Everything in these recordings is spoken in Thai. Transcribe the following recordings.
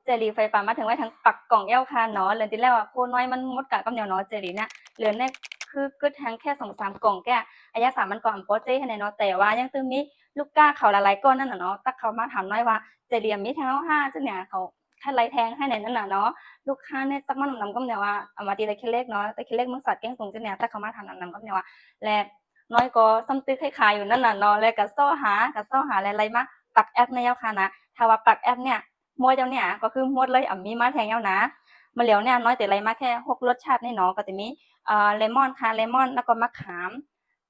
เจลีไฟฟ้ามาถึงไว้ทั้งปักกล่องแอลคาเนาะเรือนที่แล้วโคน้อยมันมดกะกับเหนียวเนาะเจลีเนี่ยเหลือในคือกึดทั้งแค่2-3กล่องแกอายาสามันก่อนโปรเจให้ในเนาะแต่ว่ายังตึงมีลูกก้าเขาละลายก้อนนั่นน่ะเนาะตักเขามาถามน้อยว่าเจลีมีแทงห้าจังเนี่ยเขาแค่ไรแทงให้ในนั้นน่ะเนาะลูกค้าเนี่ยตักมันนำก็เนี่ยว่าเอามาตีตะเคียนเล็กเนาะตะเคียนเล็กมึงสัตว์แกงตรงจังเนี่ยตักเขามาถามนำก็เนี่ยว่าและน้อยก็ซ้ำตื้อคล้ายๆอยู่นั่นน่ะเนาะแล้วก็ซ้อหาอะไรมาปักแอปในยาค่ะนะถ้าว่าปักแอปเนี่ย มวยเจ้าเนี่ยก็คือหมดเลยมีมาแทงเอานะมาเหลียวเนี่ยน้อยแต่ไรมาแค่6รสชาตินี่เนาะก็จะมีเลมอนค่ะเลมอนแล้วก็มะขาม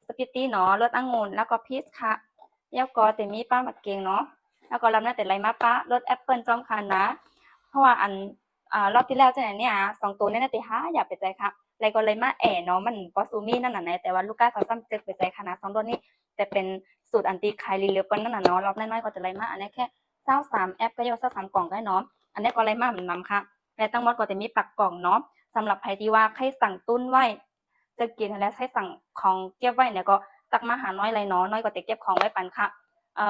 สปิตตี้เนาะรสองุ่นแล้วก็พีชค่ะแล้วก็จะมีป้าหมักเกงเนาะแล้วก็ลำหน้าแต่ไรมาป้ารสแอปเปิลจอมคันนะเพราะว่าอันรอบที่แล้วเจ้าเนี่ย2ตัวเนี่ยนะติห้าอยากไปใจค่ะแล้วก็เลยมาเนาะมันปอซูมี่นั่นน่ะนะแต่ว่าลูกค้าเขาซ้ำเจ็บไปใจค่ะนะ2ตัวนี้แต่เป็นสูตรอันตีไคลีเลียวกันนั่นน่ะเนาะรอบน้อยๆก็จะไรมาอันนี้แค่23แอปก็ยก23กล่องได้เนาะ อันนี้ก็ไรมากเหมือนนำค่ะและตั้งมดก็จะมีปักกล่องเนาะสำหรับใครที่ว่าใครสั่งตุ้นไว้จะกินและใครสั่งของเก็บไว้เนี่ยก็ตักมาหาน้อยไรเนาะน้อยก็จะเก็บของไว้ปันค่ะ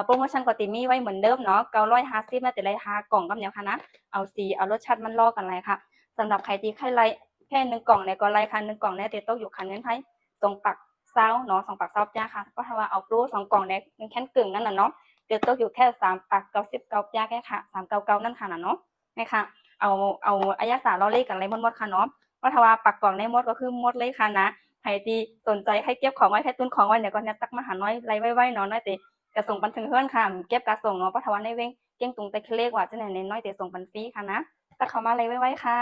โปรโมชั่นก็ติมีไว้เหมือนเดิมเนาะ950มาแต่ไร5กล่องกับเนี่ยค่ะนะเอาสีเอารสชาติมันลอกกันเลยค่ะสำหรับใครที่ใครไรแค่1กล่องเนี่ยก็ไรค่ะ1กล่องเนี่ยจะตกอยู่คันเงินไทยตรงปักเศร้าเนาะ2ปักเศร้าจ้าค่ะก็ถ้าว่าเอาโปร2กล่องเนี่ยมันแค่กึ่งนั่นน่ะเนาะเดี๋ยวตกอยู่แค่3ปัก99จ้าแค่ค่ะ399นั่นค่ะนะเนาะนะคะเอาอายาสาเราเลขกันไรมดค่ะเนาะว่าถ้าว่าปักกล่องในมดก็คือมดเลยค่ะนะใครที่สนใจให้เก็บของไว้ให้ตุ้นของไว้เนี่ยก็เนี่ยตักมาหาน้อยไรไว้เนาะน้อยแต่กระส่งปันถึงเพื่อนค่ะเก็บกระส่งเนาะเพราะถ้าว่าในเว้งเก้งตุงแต่เลขว่าจะไหนน้อยแต่ส่งปันฟรีค่ะนะตักเข้ามาไรไว้ค่ะ